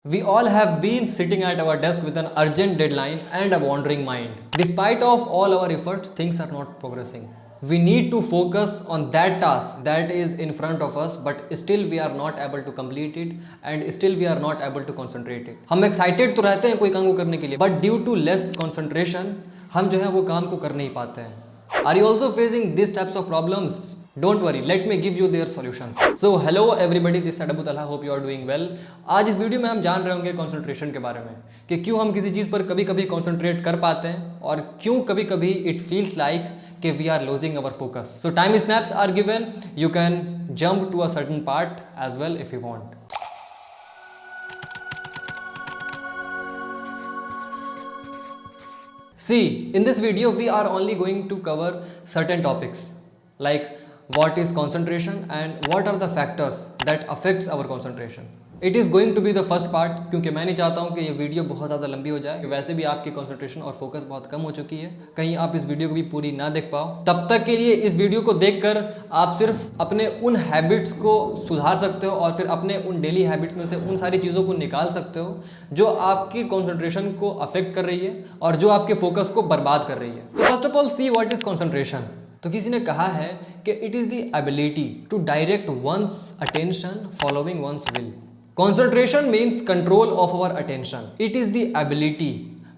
We all have been sitting at our desk with an urgent deadline and a wandering mind. Despite of all our efforts, things are not progressing. We need to focus on that task that is in front of us, but still we are not able to complete it and still we are not able to concentrate it. हम excited तो रहते हैं कोई काम को करने के लिए, but due to less concentration, हम जो है वो काम को कर नहीं पाते हैं. Are you also facing these types of problems? Don't worry, let me give you their solutions. So hello everybody, this is Abu Talha, hope you are doing well. आज इस वीडियो में हम जान रहे होंगे कंसंट्रेशन के बारे में कि क्यों हम किसी चीज़ पर कभी कभी कंसंट्रेट कर पाते हैं और क्यों कभी कभी इट फील्स लाइक कि we are losing our focus. So time snaps are given, you can jump to a certain part as well if you want. See, in this video we are only going to cover certain topics like what is concentration and what are the factors that affects our concentration. It is going to be the first part क्योंकि मैं नहीं चाहता हूँ कि ये video बहुत ज़्यादा लंबी हो जाए. वैसे भी आपकी कंसंट्रेशन और फोकस बहुत कम हो चुकी है, कहीं आप इस वीडियो को भी पूरी ना देख पाओ. तब तक के लिए इस वीडियो को देखकर आप सिर्फ अपने उन हैबिट्स को सुधार सकते हो और फिर अपने उन डेली हैबिट्स में से उन सारी चीज़ों को निकाल सकते हो जो आपकी कंसंट्रेशन को अफेक्ट कर रही है और जो आपके फोकस को बर्बाद कर रही है. तो first of all see what is concentration. तो किसी ने कहा है कि it is the ability to direct one's attention following one's will. Concentration means control of our attention. It is the ability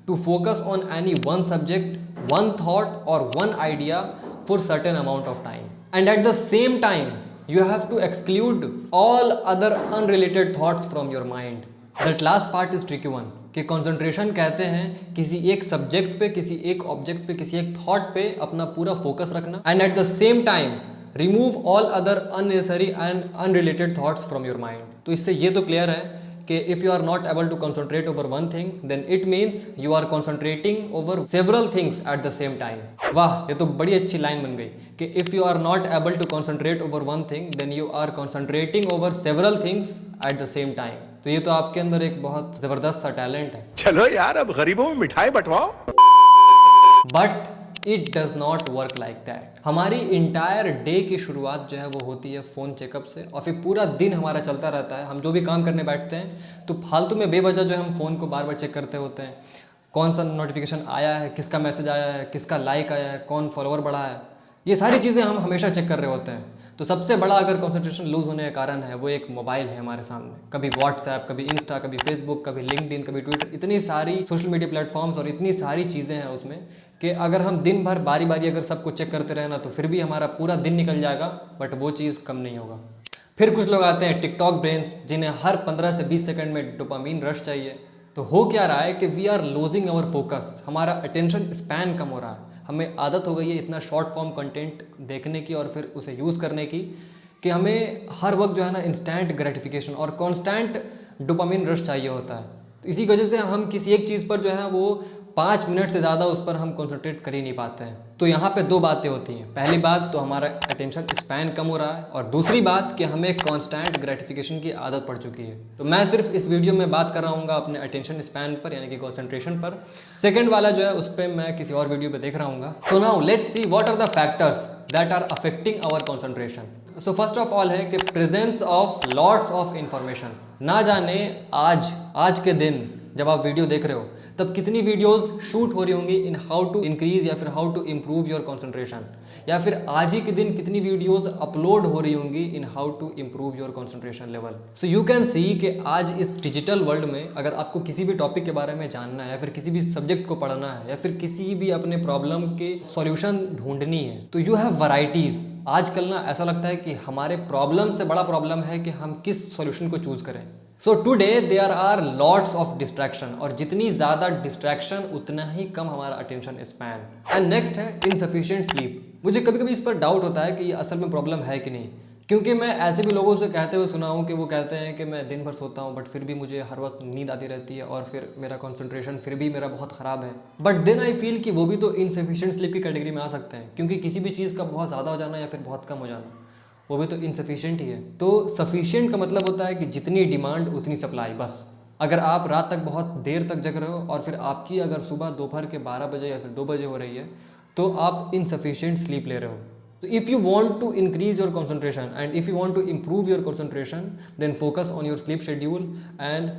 to focus on any one subject, one thought or one idea for certain amount of time. And at the same time, you have to exclude all other unrelated thoughts from your mind. That last part is tricky one. कि concentration कहते हैं किसी एक subject पे, किसी एक object पे, किसी एक थॉट पे अपना पूरा फोकस रखना and at the same time remove all other unnecessary and unrelated thoughts from your mind. तो इससे ये तो क्लियर है कि if you are not able to concentrate over one thing, then it means you are concentrating over several things at the same time. वाह, ये तो बड़ी अच्छी लाइन बन गई कि if you are not able to concentrate over one thing, then you are concentrating over several things at the same time. तो ये तो आपके अंदर एक बहुत ज़बरदस्त सा टैलेंट है. चलो यार, अब गरीबों में मिठाई बंटवाओ. But it does not work like that. हमारी इंटायर डे की शुरुआत जो है वो होती है फ़ोन चेकअप से और फिर पूरा दिन हमारा चलता रहता है. हम जो भी काम करने बैठते हैं तो फालतू में बेवजह जो है हम फ़ोन को बार बार चेक करते होते हैं. कौन सा नोटिफिकेशन आया है, किसका मैसेज आया है, किसका लाइक आया है, कौन फॉलोअर बढ़ा है, ये सारी चीज़ें हम हमेशा चेक कर रहे होते हैं. तो सबसे बड़ा अगर कंसंट्रेशन लूज़ होने का कारण है वो एक मोबाइल है हमारे सामने. कभी व्हाट्सएप, कभी इंस्टा, कभी फेसबुक, कभी लिंक्डइन, कभी ट्विटर, इतनी सारी सोशल मीडिया प्लेटफॉर्म्स और इतनी सारी चीज़ें हैं उसमें कि अगर हम दिन भर बारी बारी अगर सबको चेक करते रहे ना तो फिर भी हमारा पूरा दिन निकल जाएगा, बट वो चीज़ कम नहीं होगा. फिर कुछ लोग आते हैं टिकटॉक ब्रेन्स, जिन्हें हर 15 से 20 सेकंड में डोपामीन रश चाहिए. तो हो क्या रहा है कि we are losing our focus. हमारा अटेंशन स्पैन कम हो रहा है. हमें आदत हो गई है इतना शॉर्ट फॉर्म कंटेंट देखने की और फिर उसे यूज़ करने की कि हमें हर वक्त जो है ना इंस्टेंट ग्रेटिफिकेशन और कॉन्स्टेंट डोपामिन रश चाहिए होता है. तो इसी वजह से हम किसी एक चीज़ पर जो है वो 5 मिनट से ज़्यादा उस पर हम कंसंट्रेट कर ही नहीं पाते हैं. तो यहाँ पे दो बातें होती हैं. पहली बात तो हमारा अटेंशन स्पैन कम हो रहा है और दूसरी बात कि हमें कॉन्स्टेंट ग्रेटिफिकेशन की आदत पड़ चुकी है. तो मैं सिर्फ इस वीडियो में बात कर रहा हूँ अपने अटेंशन स्पैन पर यानी कि कॉन्सेंट्रेशन पर. सेकेंड वाला जो है उस पर मैं किसी और वीडियो पर देख रहा हूँ. So now let's see what are the factors that are affecting our concentration. So first of all है कि presence of lots of information. ना जाने आज के दिन जब आप वीडियो देख रहे हो तब कितनी वीडियोस शूट हो रही होंगी इन हाउ टू इंक्रीज या फिर how to improve your concentration, या फिर आज ही के दिन कितनी वीडियोस अपलोड हो रही होंगी in how to improve your concentration level. So you can see कि आज इस डिजिटल वर्ल्ड में अगर आपको किसी भी टॉपिक के बारे में जानना है या फिर किसी भी सब्जेक्ट को पढ़ना है या फिर किसी भी अपने प्रॉब्लम के सॉल्यूशन ढूंढनी है तो यू हैव वैराइटीज़. आजकल ना ऐसा लगता है कि हमारे प्रॉब्लम से बड़ा प्रॉब्लम है कि हम किस सॉल्यूशन को चूज़ करें. So today there are lots of distraction और जितनी ज़्यादा डिस्ट्रैक्शन उतना ही कम हमारा अटेंशन स्पैन. एंड नेक्स्ट है इनसफिशिएंट स्लीप. मुझे कभी कभी इस पर डाउट होता है कि ये असल में प्रॉब्लम है कि नहीं, क्योंकि मैं ऐसे भी लोगों से कहते हुए सुना हूँ कि वो कहते हैं कि मैं दिन भर सोता हूँ बट फिर भी मुझे हर वक्त नींद आती रहती है और फिर मेरा कंसंट्रेशन फिर भी मेरा बहुत ख़राब है. बट देन आई फील कि वो भी तो इनसफिशिएंट स्लीप की कैटेगरी में आ सकते हैं, क्योंकि किसी भी चीज़ का बहुत ज़्यादा हो जाना या फिर बहुत कम हो जाना वो भी तो इनसफिशिएंट ही है. तो सफिशिएंट का मतलब होता है कि जितनी डिमांड उतनी सप्लाई. बस अगर आप रात तक बहुत देर तक जग रहे हो और फिर आपकी अगर सुबह दोपहर के 12 बजे या फिर 2 बजे हो रही है तो आप इनसफिशिएंट स्लीप ले रहे हो. तो if you want to increase your concentration and if you want to improve your concentration then focus on your sleep schedule and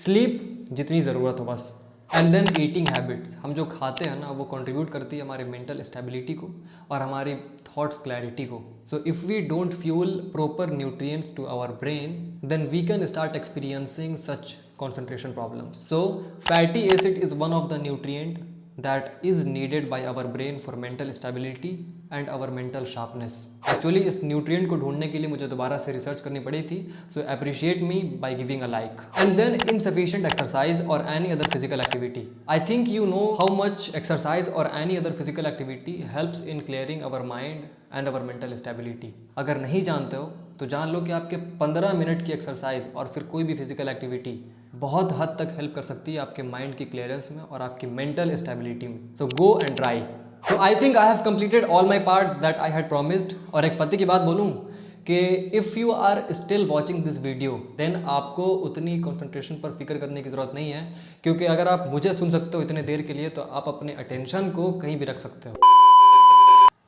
sleep जितनी ज़रूरत हो बस। एंड देन ईटिंग हैबिट्स, हम जो खाते हैं ना वो कंट्रीब्यूट करती है हमारे मेंटल स्टेबिलिटी को और हमारी थॉट्स क्लैरिटी को। So if we don't fuel proper nutrients to our brain then we can start experiencing such concentration problems. So fatty acid is one of the nutrient that is needed by our brain for mental stability and our mental sharpness. Actually इस nutrient को ढूंढने के लिए मुझे दोबारा से research करनी पड़ी थी. So appreciate me by giving a like. And then insufficient exercise or any other physical activity. I think you know how much exercise or any other physical activity helps in clearing our mind and our mental stability. अगर नहीं जानते हो तो जान लो कि आपके 15 minute की exercise और फिर कोई भी फिजिकल एक्टिविटी बहुत हद तक हेल्प कर सकती है आपके माइंड की क्लियरेंस में और आपकी मेंटल स्टेबिलिटी में. So go and try. So I think I have completed all my part that I had promised. और एक पति की बात बोलूँ कि if you are still watching this video then आपको उतनी कंसंट्रेशन पर फिक्र करने की ज़रूरत नहीं है, क्योंकि अगर आप मुझे सुन सकते हो इतने देर के लिए तो आप अपने अटेंशन को कहीं भी रख सकते हो.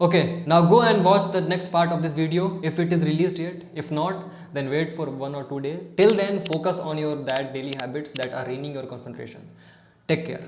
Okay, now go and watch the next part of this video if it is released yet. If not, then wait for 1 or 2 days. Till then, focus on your that daily habits that are ruining your concentration. Take care.